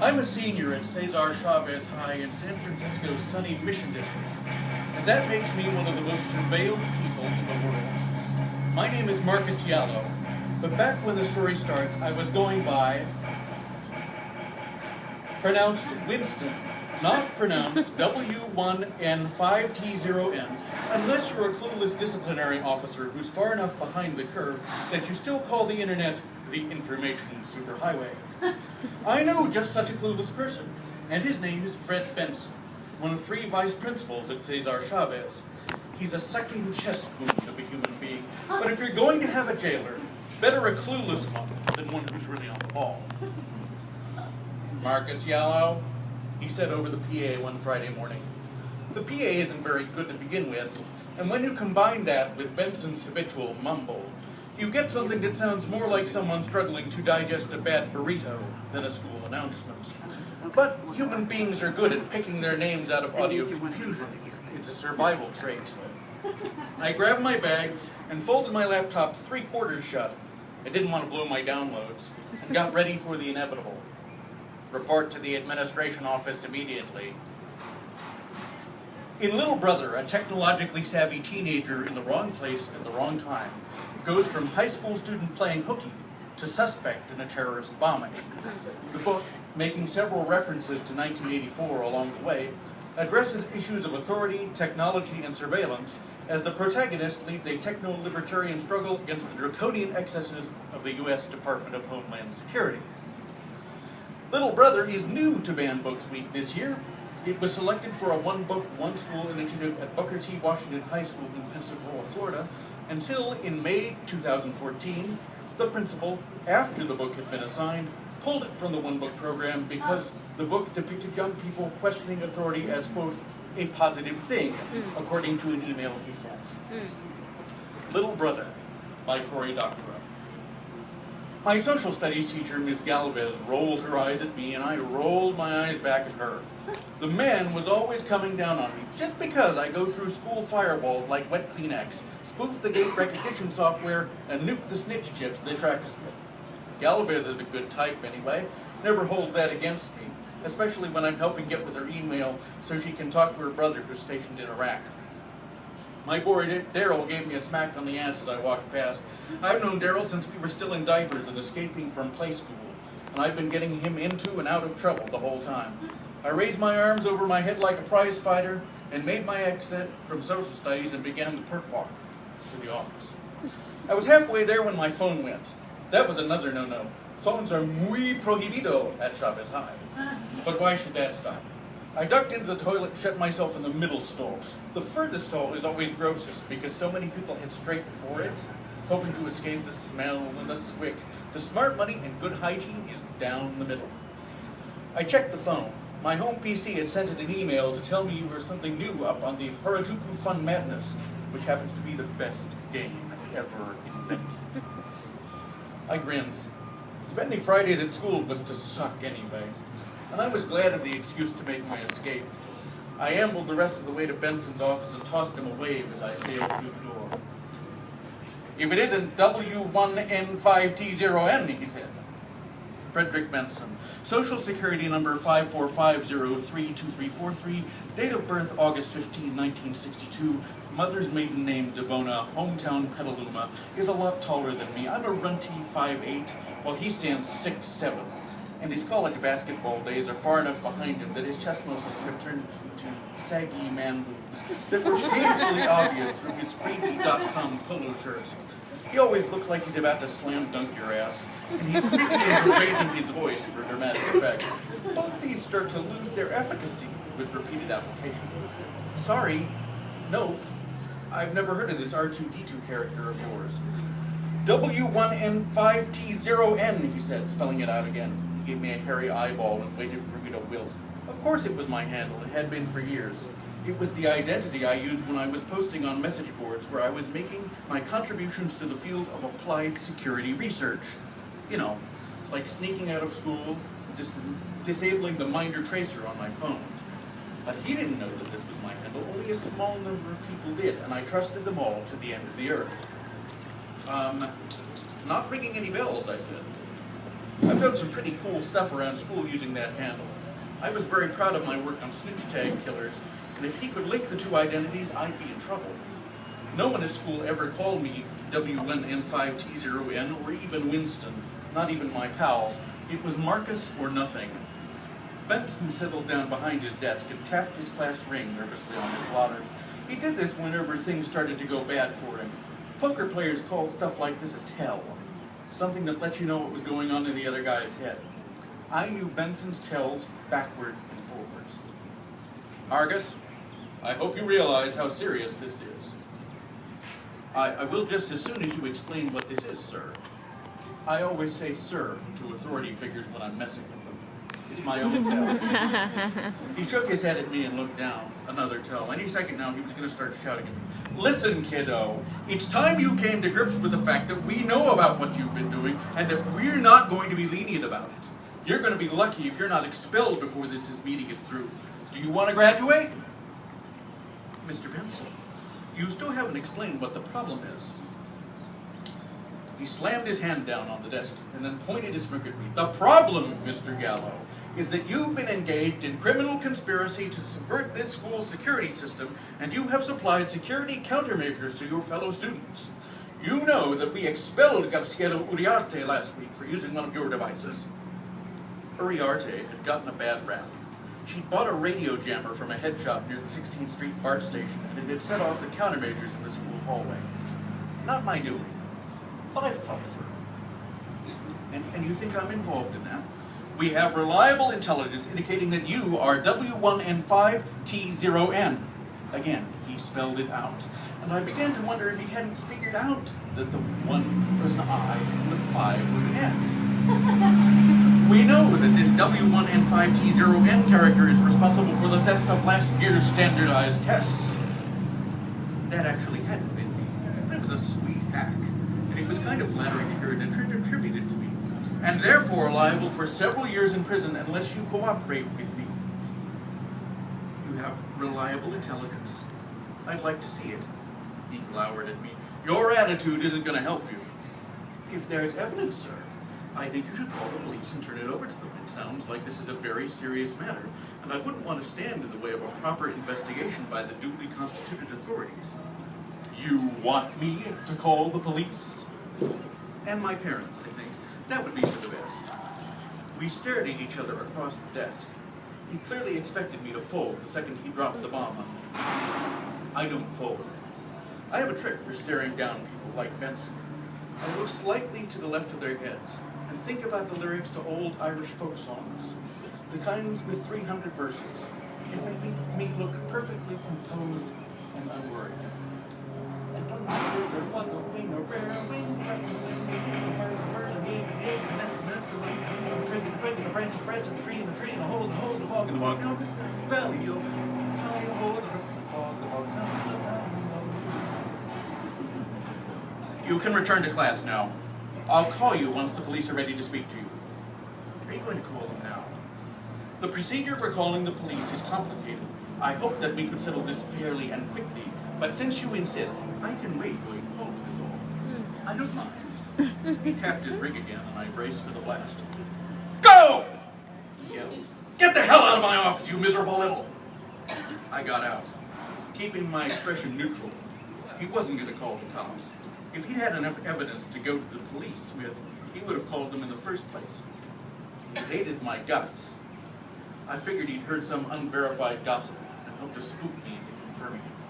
I'm a senior at Cesar Chavez High in San Francisco's sunny Mission District, and that makes me one of the most surveilled people in the world. My name is Marcus Yallo, but back when the story starts, I was going by, pronounced Winston, not pronounced W1N5T0N, unless you're a clueless disciplinary officer who's far enough behind the curve that you still call the internet the information superhighway. I know just such a clueless person, and his name is Fred Benson, one of 3 vice principals at Cesar Chavez. He's a sucking chest wound of a human being, but if you're going to have a jailer, better a clueless one than one who's really on the ball. Marcus Yallo, he said over the PA one Friday morning. The PA isn't very good to begin with, and when you combine that with Benson's habitual mumble, you get something that sounds more like someone struggling to digest a bad burrito than a school announcement. But human beings are good at picking their names out of audio confusion. It's a survival trait. I grabbed my bag and folded my laptop 3/4 shut. I didn't want to blow my downloads, and got ready for the inevitable. Report to the administration office immediately. In Little Brother, a technologically savvy teenager in the wrong place at the wrong time goes from high school student playing hooky to suspect in a terrorist bombing. The book, making several references to 1984 along the way, addresses issues of authority, technology, and surveillance as the protagonist leads a techno-libertarian struggle against the draconian excesses of the U.S. Department of Homeland Security. Little Brother is new to Banned Books Week this year. It was selected for a One Book, One School initiative at Booker T. Washington High School in Pensacola, Florida, until in May 2014, the principal, after the book had been assigned, pulled it from the One Book program because the book depicted young people questioning authority as, quote, a positive thing, according to an email he sent. Little Brother by Cory Doctorow. My social studies teacher, Ms. Galvez, rolled her eyes at me, and I rolled my eyes back at her. The man was always coming down on me, just because I go through school firewalls like wet Kleenex, spoof the gate recognition software, and nuke the snitch chips they track us with. Galvez is a good type anyway, never holds that against me, especially when I'm helping get with her email so she can talk to her brother who's stationed in Iraq. My boy Daryl gave me a smack on the ass as I walked past. I've known Daryl since we were still in diapers and escaping from play school, and I've been getting him into and out of trouble the whole time. I raised my arms over my head like a prize fighter and made my exit from social studies and began the perk walk to the office. I was halfway there when my phone went. That was another no-no. Phones are muy prohibido at Chavez High. But why should that stop? I ducked into the toilet and shut myself in the middle stall. The furthest stall is always grossest because so many people head straight for it, hoping to escape the smell and the swick. The smart money and good hygiene is down the middle. I checked the phone. My home PC had sent it an email to tell me there was something new up on the Harajuku Fun Madness, which happens to be the best game ever invented. I grinned. Spending Fridays at school was to suck anyway, and I was glad of the excuse to make my escape. I ambled the rest of the way to Benson's office and tossed him a wave as I sailed through the door. If it isn't W1N5T0N, he said. Frederick Benson. Social Security number 545032343, date of birth August 15, 1962, mother's maiden name Devona, hometown Petaluma, is a lot taller than me. I'm a runty 5'8", while he stands 6'7", and his college basketball days are far enough behind him that his chest muscles have turned into saggy man boobs that were painfully obvious through his freebie.com polo shirts. He always looks like he's about to slam dunk your ass, and he's speaking into raising his voice for dramatic effect. Both these start to lose their efficacy with repeated application. Sorry, nope, I've never heard of this R2-D2 character of yours. W1N5T0N, he said, spelling it out again. He gave me a hairy eyeball and waited for me to wilt. Of course it was my handle, it had been for years. It was the identity I used when I was posting on message boards where I was making my contributions to the field of applied security research. You know, like sneaking out of school, disabling the Minder tracer on my phone. But he didn't know that this was my handle. Only a small number of people did, and I trusted them all to the end of the earth. Not ringing any bells, I said. I've done some pretty cool stuff around school using that handle. I was very proud of my work on snooze tag killers, and if he could link the two identities, I'd be in trouble. No one at school ever called me W1N5T0N or even Winston, not even my pals. It was Marcus or nothing. Benson settled down behind his desk and tapped his class ring nervously on his blotter. He did this whenever things started to go bad for him. Poker players called stuff like this a tell, something that let you know what was going on in the other guy's head. I knew Benson's tells backwards and forwards. Marcus, I hope you realize how serious this is. I will just as soon as you explain what this is, sir. I always say sir to authority figures when I'm messing with them. It's my own tell. He shook his head at me and looked down. Another tell. Any second now, he was going to start shouting at me. Listen, kiddo, it's time you came to grips with the fact that we know about what you've been doing and that we're not going to be lenient about it. You're going to be lucky if you're not expelled before this meeting is through. Do you want to graduate? Mr. Benson, you still haven't explained what the problem is. He slammed his hand down on the desk and then pointed his finger at me. The problem, Mr. Gallo, is that you've been engaged in criminal conspiracy to subvert this school's security system, and you have supplied security countermeasures to your fellow students. You know that we expelled Garciero Uriarte last week for using one of your devices. Uriarte had gotten a bad rap. She'd bought a radio jammer from a head shop near the 16th Street BART station, and it had set off the countermeasures in the school hallway. Not my doing, but I felt for her. And you think I'm involved in that? We have reliable intelligence indicating that you are W1N5T0N. Again, he spelled it out. And I began to wonder if he hadn't figured out that the 1 was an I and the 5 was an S. We know that this W1N5T0N character is responsible for the theft of last year's standardized tests. That actually hadn't been me. It was a sweet hack, and it was kind of flattering to hear it attributed to me, and therefore liable for several years in prison unless you cooperate with me. You have reliable intelligence. I'd like to see it. He glowered at me. Your attitude isn't going to help you. If there's evidence, sir, I think you should call the police and turn it over to them. It sounds like this is a very serious matter, and I wouldn't want to stand in the way of a proper investigation by the duly constituted authorities. You want me to call the police? And my parents, I think. That would be for the best. We stared at each other across the desk. He clearly expected me to fold the second he dropped the bomb on me. I don't fold. I have a trick for staring down people like Benson. I look slightly to the left of their heads and think about the lyrics to old Irish folk songs, the kinds with 300 verses. It made me look perfectly composed and unworried. And don't know there was a wing, a rare wing, a bird, and the egg, and the nest, the twig, and the twig, and the branch, and the tree, and the tree, and the hole, the bog, and the bog, down the valley, the hole, the bog, the bog, down the valley. You can return to class now. I'll call you once the police are ready to speak to you. Are you going to call them now? The procedure for calling the police is complicated. I hope that we could settle this fairly and quickly, but since you insist, I can wait while you call it is all. I don't mind. He tapped his rig again, and I braced for the blast. Go! He yelled. Get the hell out of my office, you miserable little... I got out, keeping my expression neutral. He wasn't going to call the cops. If he'd had enough evidence to go to the police with, he would have called them in the first place. He hated my guts. I figured he'd heard some unverified gossip and hoped to spook me into confirming it.